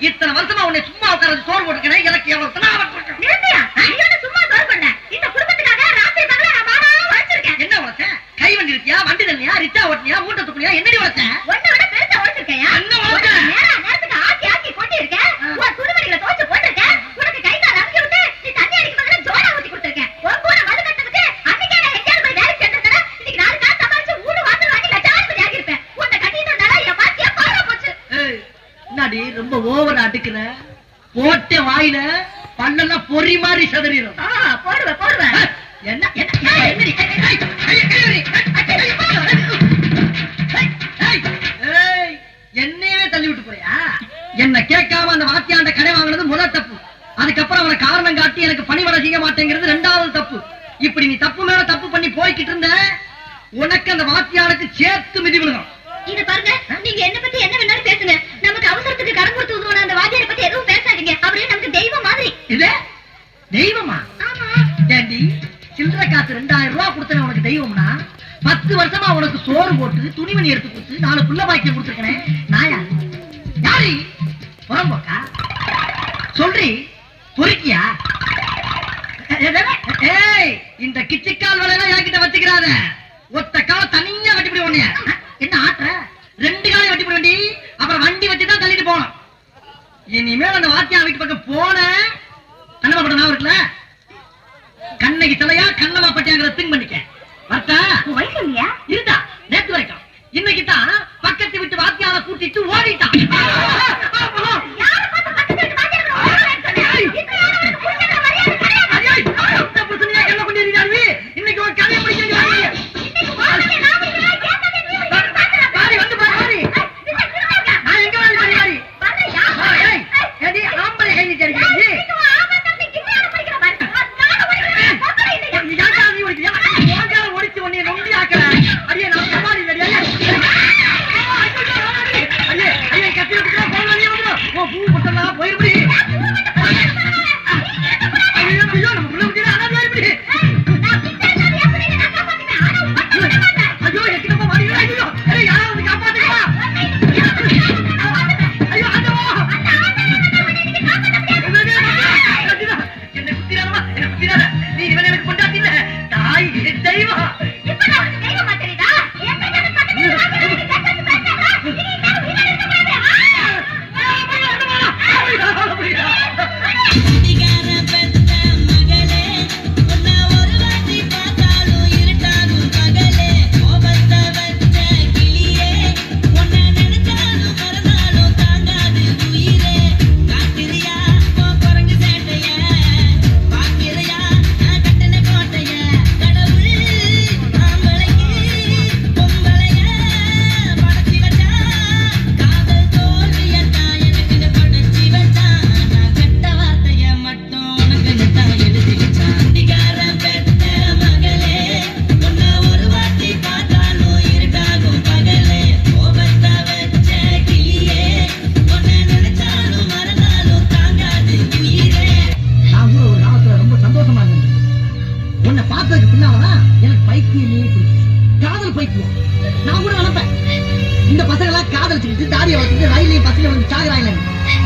இத்தனை வருஷமா உன்னை சும்மா உட்கார சோறு போட்டுக்கிறேன். எனக்கு எவ்வளவு சும்மா சோறு பண்ண இந்த குடும்பத்துக்காக ராத்திரி பகல நான் மாமா உழைச்சிருக்கேன். என்ன உழைச்ச? கை வண்டி இருக்கியா, வண்டி தள்ளியா, ரிச்சா ஓட்டியா, மூட்டை தூக்குனியா, என்னடி உழைச்ச? ஒன்ன விட பெருசா உழைச்சிருக்கேன். நேரத்துக்கு ஆக்கி ஆக்கி கொட்டிருக்கேன். உன் துணிமணிகளை துவைச்சு போட்டிருக்கேன். உனக்கு கை கால் அமுக்கி விட்டு நீ தண்ணி அடிக்கும் போது ஜோடா ஊத்தி கொடுத்திருக்கேன். உன் கூட மது கட்டதுக்கு அன்னைக்கே நான் ஹெச்ஆர் போய் வேலைக்கு சேர்ந்திருக்கேன். இன்னைக்கு 4 காசு சம்பாதிச்சு ஊடு வாசல் வாங்கி லட்சாதிபதி ஆகியிருப்பேன். உன்னை கட்டிட்டதால என் பாத்தியா பாழா போச்சு. என்னடி ரொம்ப ஓவர் அடிக்கிற? போட்ட வாயில பல்லெல்லாம் பொறி மாதிரி சதறிடும். போடுவேன் என்ன என்னையவே தள்ளி விட்டு போறியா? என்ன கேட்காம அந்த வாத்தியாண்ட கடை வாங்கினது முதல் தப்பு. அதுக்கப்புறம் அவனை காரணம் காட்டி எனக்கு பணிவடை செய்ய மாட்டேங்கிறது 2வது தப்பு. இப்படி நீ தப்பு மேல தப்பு பண்ணி போய்கிட்டு இருந்த உனக்கு அந்த வாத்தியானுக்கு சேர்த்து மிதி விழுகும். இது பாருங்க, நீங்க என்ன பத்தி என்ன வேணாலும் பேசுங்க. நமக்கு அவசரத்துக்கு கடன் கொடுத்து உதவுன அந்த வாத்தியாரை பத்தி எதுவும் பேசாதீங்க. அப்படியே நமக்கு தெய்வம் மாதிரி. இது தெய்வமா? ஆமா. ஏண்டி சில்லறை காசு 2000 ரூபாய் கொடுத்தன உனக்கு தெய்வம்னா 10 வருஷமா உனக்கு சோறு போட்டு துணிமணி எடுத்து கொடுத்து 4 புள்ள பாக்கியம் கொடுத்துருக்கேன். நான் யாரு? புறம்போக்கா? சொல்றி பொறுக்கியா? ஏய், இந்த கிச்சிக்கால் வேலையெல்லாம் என்கிட்ட வச்சுக்கிறாத. ஒத்த கால தனியா வெட்டிப்படி ஒண்ணு. என்ன ஆட்டுற? 2 காலையும் வெட்டிப்பட வேண்டி அப்புறம் வண்டி வச்சுதான் தள்ளிட்டு போனோம். இனிமேல் அந்த வாத்தியா வீட்டு பக்கம் போன கண்ணமா பட்ட நான் இருக்குல்ல, கண்ணகி தலையா கண்ணமா பட்டியாங்கிற திங் பண்ணிக்க. வர்த்தா வயசு இல்லையா? இருந்தா நேற்று வரைக்கும். இன்னைக்கு தான் பக்கத்து வீட்டு வாத்தியால கூட்டிட்டு ஓடிட்டான். இன்னைக்கு ஒரு கதையை முடிக்க ஆம்பளை கை ஒடிச்சு உன்னை நொண்டி ஆக்கல. அடியே நான் சவாரி ஐயா கத்தி பூ பட்டெல்லாம் போயிருப்படி. ஐயோ நம்ம உள்ள விட்டு அனாதியாயிருப்படி. ஐயோ எக்கிட்டப்பா மாறி. ஐயோ யாராவது காப்பாத்துக்கா. ஐயோ ஆண்டவா என்ன குத்திராதமா, என்ன குத்திராத. நீ இவனை எனக்கு கொண்டாட்டில தாய் தெய்வம்.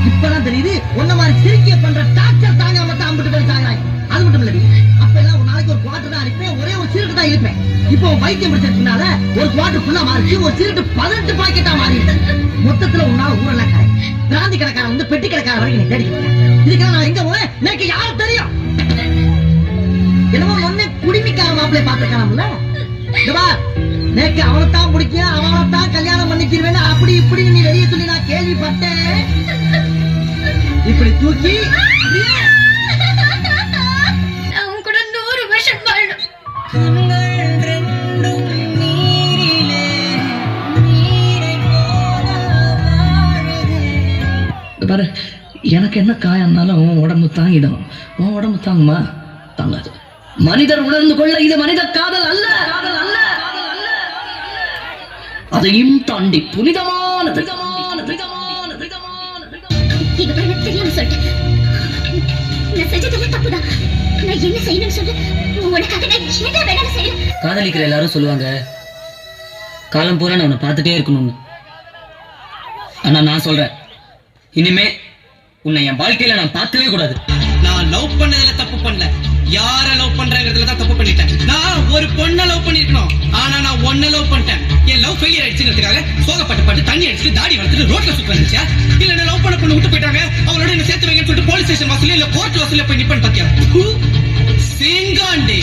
இப்பதான் தெரியுது உன்ன மாதிரி சிரிக்க பண்ற டாக்டர் தாங்காம தான் அம்பிட்டு போய் சாகுறாங்க. அது மட்டும் இல்ல, அப்ப எல்லாம் ஒரு நாளைக்கு ஒரு குவார்டர் தான் அடிப்பேன், ஒரே ஒரு சீரட்டு தான் இருப்பேன். இப்போ வைத்தியம் பிடிச்சதுனால ஒரு குவார்டர் ஃபுல்லா மாறிச்சு, ஒரு சீரட்டு 18 பாக்கெட்டா மாறிடுது. மொத்தத்துல உன்னால ஊரெல்லாம் கடை பிராந்தி கடைக்காரன் வந்து பெட்டி கடைக்கார வரைக்கும் தேடி இதுக்கெல்லாம் நான் எங்க போவேன் எனக்கு யாரும் தெரியும். என்னமோ ஒண்ணு குடிமிக்கார மாப்பிள்ளை பார்த்துருக்கானம்ல. நேக்கு அவனைத்தான் பிடிக்கும், அவனைத்தான் கல்யாணம் பண்ணிக்கிறேன்னு அப்படி இப்படி நீ வெளியே சொல்லி நான் கேள்விப்பட்டேன். இப்படி தூக்கி கூட 100 வருஷம் வாழும். பாரு, எனக்கு என்ன காயம்னாலும் உன் உடம்பு தாங்கிடும். உன் உடம்பு தாங்குமா? தாங்காது. மனிதர் உணர்ந்து கொள்ள இது மனித காதல் அல்ல, காதல் அல்ல. அதையும் தாண்டி புனிதமானது. காதலிக்கிற எல்லாரும் சொல்லுவாங்க காலம் பூரா நான் உன்னை பார்த்துட்டே இருக்கணும்னு. ஆனா நான் சொல்றேன், இனிமே உன்னை என் வாழ்க்கையில நான் பார்க்கவே கூடாது. நான் லவ் பண்ணதுல தப்பு பண்ணல, யார லவ் பண்றேங்கிறதுல தான் தப்பு பண்ணிட்டேன். நான் ஒரு பொண்ணை லவ் பண்ணிருக்கணும், ஆனா நான் ஒன்ன லவ் பண்ணிட்டேன். என் லவ் ஃபெயிலியர் ஆயிடுச்சுங்கிறதுக்காக சோகப்பட்டு தண்ணி அடிச்சுட்டு தாடி வளர்த்துட்டு ரோட்ல சுத்த நினைச்சா, இல்ல என்ன லவ் பண்ண பொண்ணு விட்டு போயிட்டாங்க, அவளோட என்ன சேர்த்து வைங்கன்னு சொல்லிட்டு போலீஸ் ஸ்டேஷன் வாசல்ல இல்ல கோர்ட் வாசல்ல போய் நிப்பேன் பாத்தியா? சிங்காண்டி